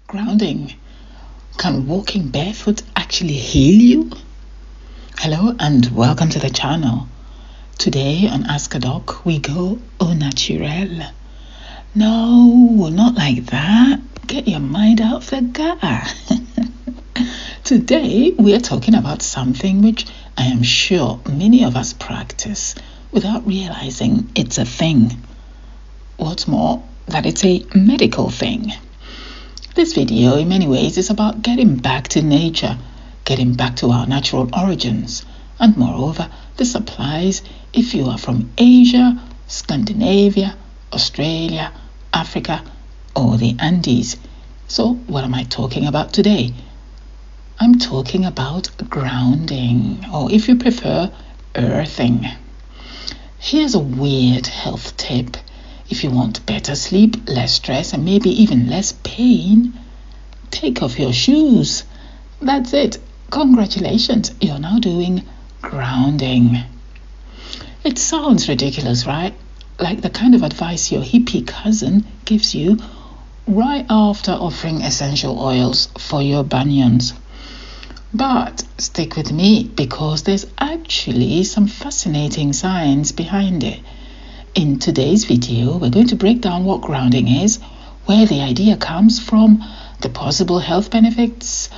grounding. Can walking barefoot actually heal you? Hello and welcome to the channel. Today on Askadoc we go au naturel. No, not like that. Get your mind out of the gutter. Today we are talking about something which I am sure many of us practice without realizing it's a thing. What's more, that it's a medical thing. This video in many ways is about getting back to nature, getting back to our natural origins, and moreover, this applies if you are from Asia, Scandinavia, Australia, Africa, or the Andes. So what am I talking about today? I'm talking about grounding, or if you prefer, earthing. Here's a weird health tip. If you want better sleep, less stress, and maybe even less pain, take off your shoes. That's it. Congratulations, you're now doing grounding. It sounds ridiculous, right? Like the kind of advice your hippie cousin gives you right after offering essential oils for your bunions. But stick with me because there's actually some fascinating science behind it. In today's video, we're going to break down what grounding is, where the idea comes from, the possible health benefits,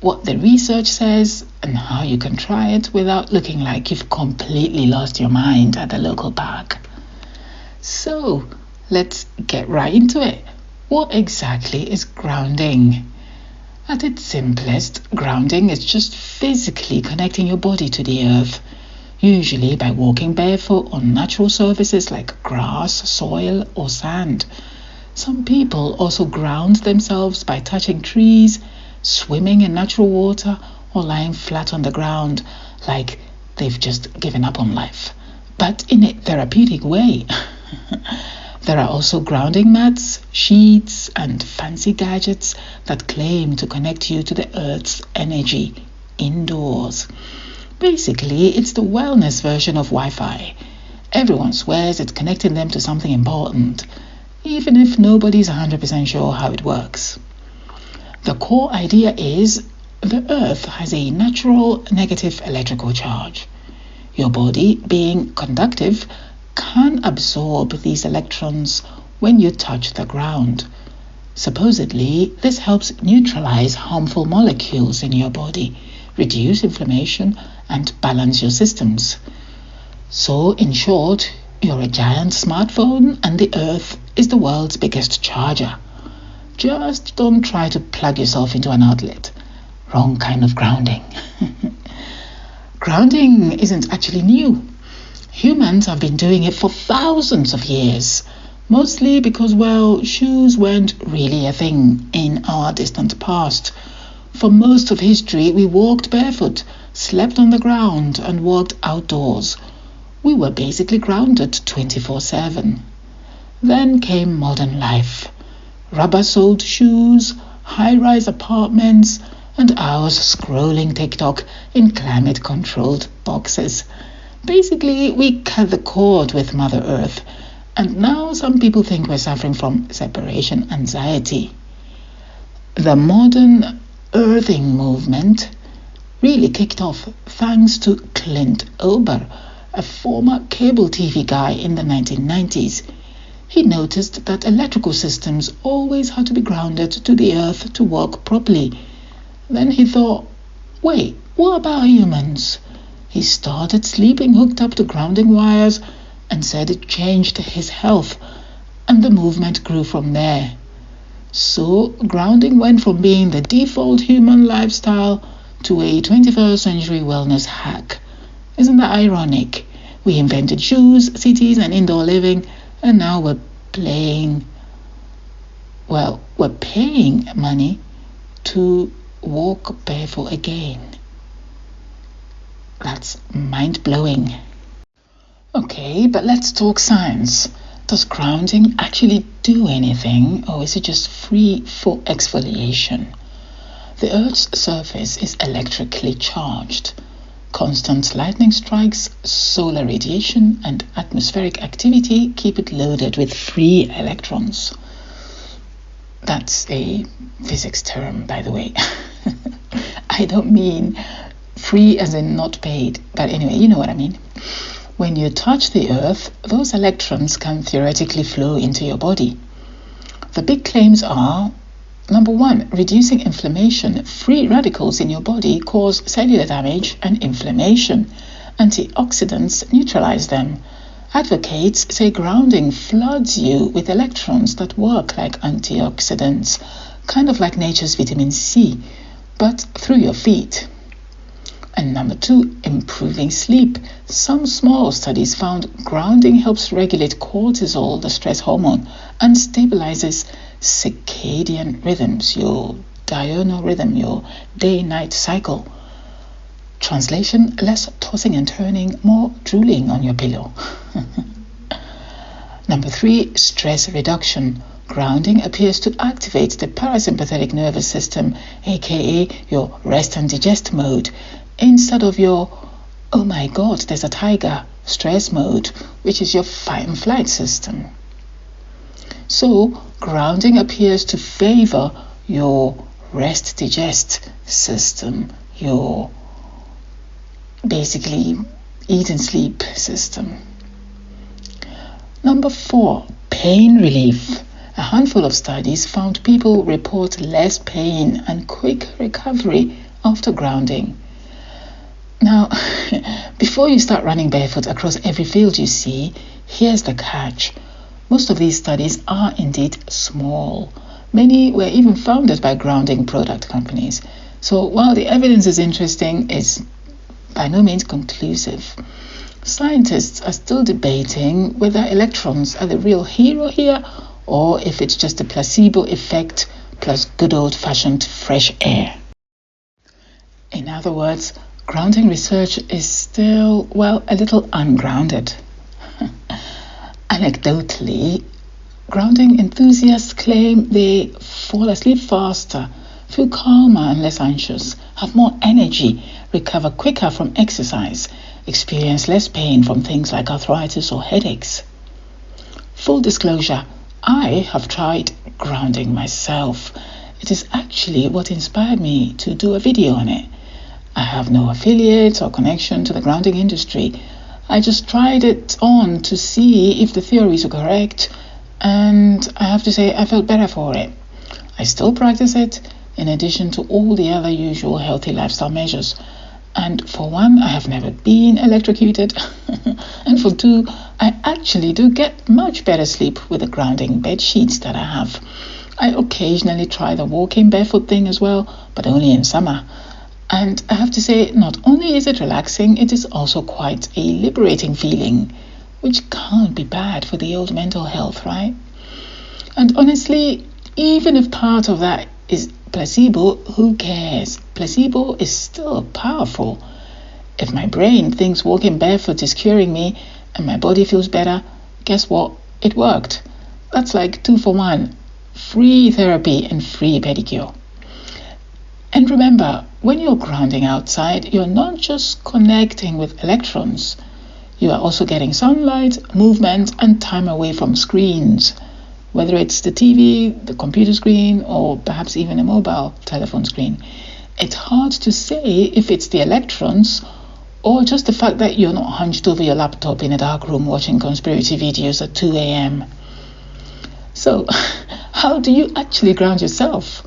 what the research says, and how you can try it without looking like you've completely lost your mind at the local park. So, let's get right into it. What exactly is grounding? At its simplest, grounding is just physically connecting your body to the earth, usually by walking barefoot on natural surfaces like grass, soil, or sand. Some people also ground themselves by touching trees, swimming in natural water, or lying flat on the ground like they've just given up on life, but in a therapeutic way. There are also grounding mats, sheets, and fancy gadgets that claim to connect you to the earth's energy indoors. Basically, it's the wellness version of Wi-Fi. Everyone swears it's connecting them to something important, even if nobody's 100% sure how it works. The core idea is the earth has a natural negative electrical charge. Your body, being conductive, can absorb these electrons when you touch the ground. Supposedly, this helps neutralize harmful molecules in your body, reduce inflammation, and balance your systems. So, in short, you're a giant smartphone and the earth is the world's biggest charger. Just don't try to plug yourself into an outlet. Wrong kind of grounding. Grounding isn't actually new. Humans have been doing it for thousands of years, mostly because, well, shoes weren't really a thing in our distant past. For most of history, we walked barefoot, slept on the ground, and worked outdoors. We were basically grounded 24/7. Then came modern life. Rubber-soled shoes, high-rise apartments, and hours scrolling TikTok in climate-controlled boxes. Basically, we cut the cord with Mother Earth, and now some people think we're suffering from separation anxiety. The modern earthing movement really kicked off thanks to Clint Ober, a former cable TV guy in the 1990s. He noticed that electrical systems always had to be grounded to the earth to work properly. Then he thought, wait, what about humans? He started sleeping hooked up to grounding wires and said it changed his health, and the movement grew from there. So, grounding went from being the default human lifestyle to a 21st century wellness hack. Isn't that ironic? We invented shoes, cities, and indoor living, and now we're paying money to walk barefoot again. That's mind-blowing. Okay, but let's talk science. Does grounding actually do anything, or is it just free for exfoliation? The Earth's surface is electrically charged. Constant lightning strikes, solar radiation, and atmospheric activity keep it loaded with free electrons. That's a physics term, by the way. I don't mean free as in not paid, but anyway, you know what I mean. When you touch the earth, those electrons can theoretically flow into your body. The big claims are: number one, reducing inflammation. Free radicals in your body cause cellular damage and inflammation. Antioxidants neutralize them. Advocates say grounding floods you with electrons that work like antioxidants, kind of like nature's vitamin C, but through your feet. And number two, improving sleep. Some small studies found grounding helps regulate cortisol, the stress hormone, and stabilizes circadian rhythms, your diurnal rhythm, your day-night cycle. Translation: less tossing and turning, more drooling on your pillow. Number three, stress reduction. Grounding appears to activate the parasympathetic nervous system, aka your rest and digest mode, instead of your "oh my god, there's a tiger" stress mode, which is your fight and flight system. So, grounding appears to favor your rest digest system, your basically eat and sleep system. Number four, pain relief. A handful of studies found people report less pain and quick recovery after grounding. Now, before you start running barefoot across every field you see, here's the catch. Most of these studies are indeed small. Many were even founded by grounding product companies. So while the evidence is interesting, it's by no means conclusive. Scientists are still debating whether electrons are the real hero here, or if it's just a placebo effect plus good old-fashioned fresh air. In other words, grounding research is still, well, a little ungrounded. Anecdotally, grounding enthusiasts claim they fall asleep faster, feel calmer and less anxious, have more energy, recover quicker from exercise, experience less pain from things like arthritis or headaches. Full disclosure, I have tried grounding myself. It is actually what inspired me to do a video on it. I have no affiliates or connection to the grounding industry. I just tried it on to see if the theories were correct, and I have to say I felt better for it. I still practice it, in addition to all the other usual healthy lifestyle measures. And for one, I have never been electrocuted. And for two, I actually do get much better sleep with the grounding bed sheets that I have. I occasionally try the walking barefoot thing as well, but only in summer. And I have to say, not only is it relaxing, it is also quite a liberating feeling, which can't be bad for the old mental health, right? And honestly, even if part of that is placebo, who cares? Placebo is still powerful. If my brain thinks walking barefoot is curing me and my body feels better, guess what? It worked. That's like 2 for 1. Free therapy and free pedicure. And remember, when you're grounding outside, you're not just connecting with electrons. You are also getting sunlight, movement, and time away from screens, whether it's the TV, the computer screen, or perhaps even a mobile telephone screen. It's hard to say if it's the electrons or just the fact that you're not hunched over your laptop in a dark room watching conspiracy videos at 2 a.m. So, how do you actually ground yourself?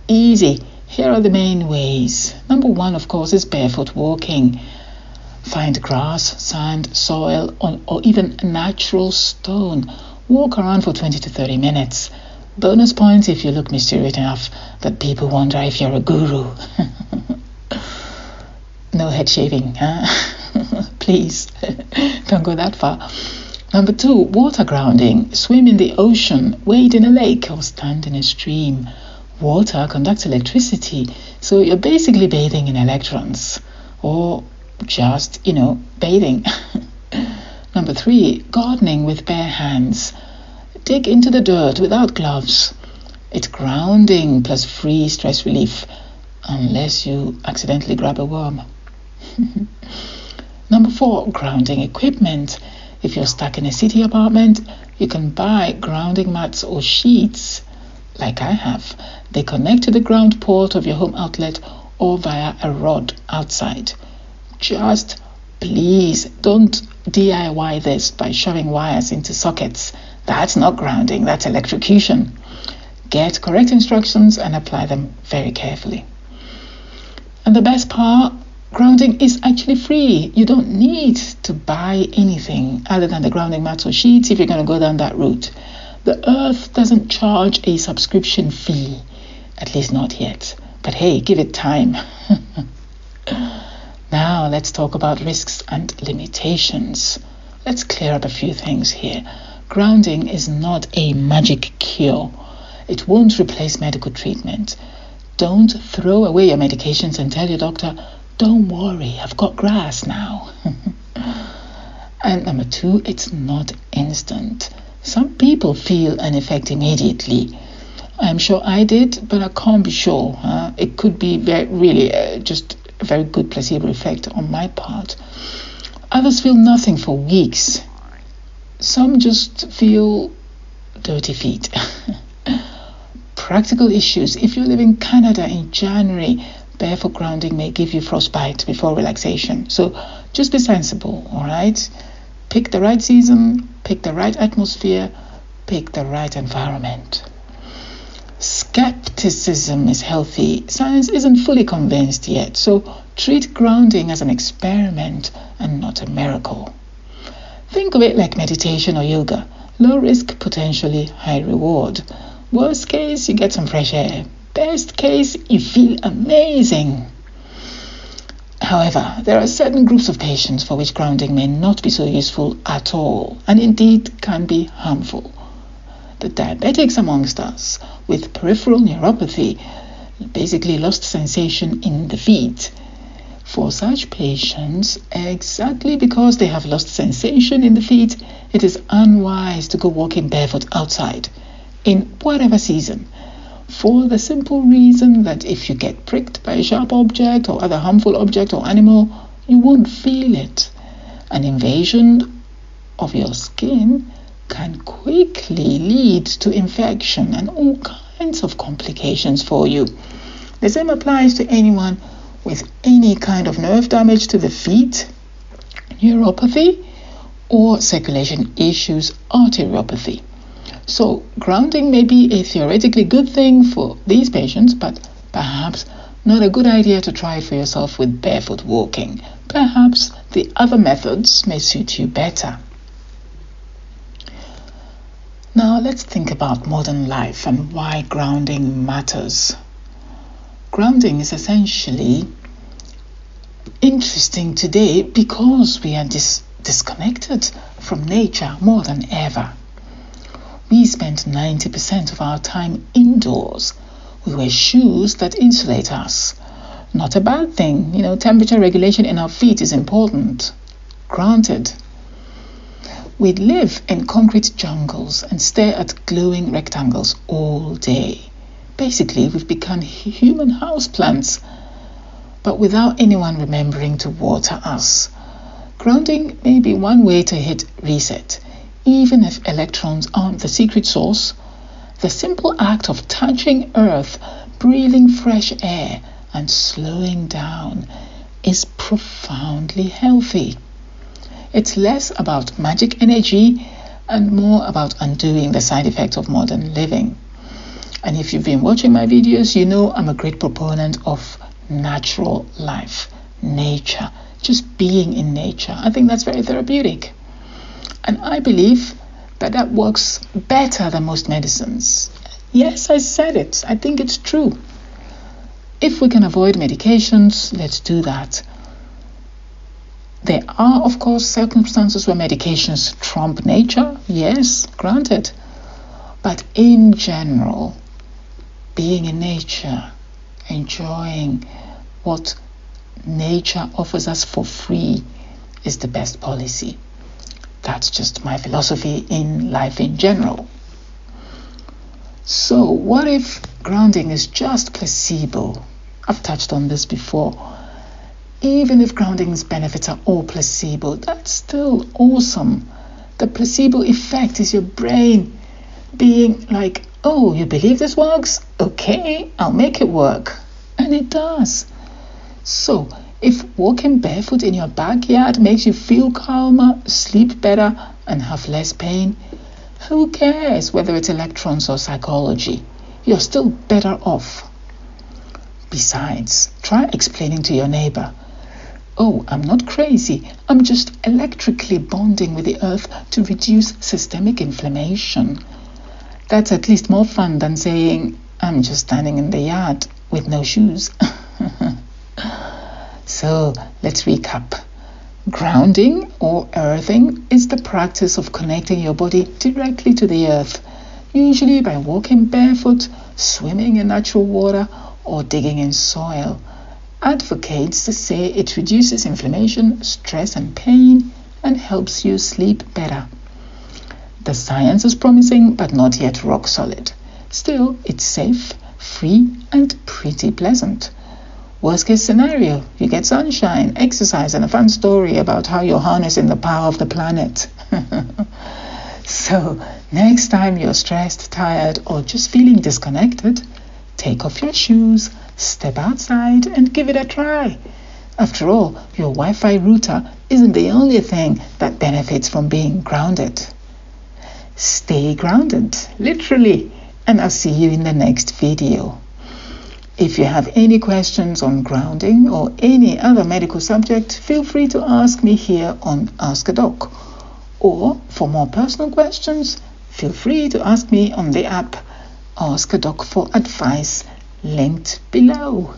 Easy. Here are the main ways. Number one, of course, is barefoot walking. Find grass, sand, soil, or even natural stone. Walk around for 20 to 30 minutes. Bonus points if you look mysterious enough that people wonder if you're a guru. No head shaving, huh? Please, don't go that far. Number two, water grounding. Swim in the ocean, wade in a lake, or stand in a stream. Water conducts electricity, so you're basically bathing in electrons. Or just, bathing. Number three, gardening with bare hands. Dig into the dirt without gloves. It's grounding plus free stress relief, unless you accidentally grab a worm. Number four, grounding equipment. If you're stuck in a city apartment, you can buy grounding mats or sheets. like I have. They connect to the ground port of your home outlet or via a rod outside. Just please don't DIY this by shoving wires into sockets. That's not grounding, that's electrocution. Get correct instructions and apply them very carefully. And the best part, grounding is actually free. You don't need to buy anything other than the grounding mats or sheets if you're going to go down that route. The earth doesn't charge a subscription fee, at least not yet. But hey, give it time. Now let's talk about risks and limitations. Let's clear up a few things here. Grounding is not a magic cure. It won't replace medical treatment. Don't throw away your medications and tell your doctor, don't worry, I've got grass now. And number 2, it's not instant. Some people feel an effect immediately. I'm sure I did, but I can't be sure. It could be just a very good placebo effect on my part. Others feel nothing for weeks. Some just feel dirty feet. Practical issues. If you live in Canada in January, barefoot grounding may give you frostbite before relaxation. So just be sensible, all right? Pick the right season, pick the right atmosphere, pick the right environment. Skepticism is healthy. Science isn't fully convinced yet, so treat grounding as an experiment and not a miracle. Think of it like meditation or yoga. Low risk, potentially high reward. Worst case, you get some fresh air. Best case, you feel amazing. However, there are certain groups of patients for which grounding may not be so useful at all, and indeed can be harmful. The diabetics amongst us with peripheral neuropathy, basically lost sensation in the feet. For such patients, exactly because they have lost sensation in the feet, it is unwise to go walking barefoot outside in whatever season, for the simple reason that if you get pricked by a sharp object or other harmful object or animal, you won't feel it. An invasion of your skin can quickly lead to infection and all kinds of complications for you. The same applies to anyone with any kind of nerve damage to the feet, neuropathy, or circulation issues, arteriopathy. So grounding may be a theoretically good thing for these patients, but perhaps not a good idea to try it for yourself with barefoot walking. Perhaps the other methods may suit you better. Now let's think about modern life and why grounding matters. Grounding is essentially interesting today because we are disconnected from nature more than ever. We spend 90% of our time indoors. We wear shoes that insulate us. Not a bad thing. Temperature regulation in our feet is important. Granted. We live in concrete jungles and stare at glowing rectangles all day. Basically, we've become human houseplants, but without anyone remembering to water us. Grounding may be one way to hit reset. Even if electrons aren't the secret source, the simple act of touching earth, breathing fresh air, and slowing down is profoundly healthy. It's less about magic energy and more about undoing the side effects of modern living. And if you've been watching my videos, you know I'm a great proponent of natural life, nature, just being in nature. I think that's very therapeutic. And I believe that works better than most medicines. Yes, I said it. I think it's true. If we can avoid medications, let's do that. There are, of course, circumstances where medications trump nature. Yes, granted. But in general, being in nature, enjoying what nature offers us for free is the best policy. That's just my philosophy in life in general. So what if grounding is just placebo? I've touched on this before. Even if grounding's benefits are all placebo, that's still awesome. The placebo effect is your brain being like Oh, you believe this works? Okay, I'll make it work. And it does. So, if walking barefoot in your backyard makes you feel calmer, sleep better, and have less pain, who cares whether it's electrons or psychology? You're still better off. Besides, try explaining to your neighbor, oh, I'm not crazy. I'm just electrically bonding with the earth to reduce systemic inflammation. That's at least more fun than saying, I'm just standing in the yard with no shoes. So let's recap. Grounding or earthing is the practice of connecting your body directly to the earth, usually by walking barefoot, swimming in natural water, or digging in soil. Advocates say it reduces inflammation, stress, and pain, and helps you sleep better. The science is promising, but not yet rock solid. Still, it's safe, free, and pretty pleasant. Worst case scenario, you get sunshine, exercise, and a fun story about how you're harnessing the power of the planet. So, next time you're stressed, tired, or just feeling disconnected, take off your shoes, step outside, and give it a try. After all, your Wi-Fi router isn't the only thing that benefits from being grounded. Stay grounded, literally, and I'll see you in the next video. If you have any questions on grounding or any other medical subject, feel free to ask me here on Askadoc. Or, for more personal questions, feel free to ask me on the app Askadoc for advice, linked below.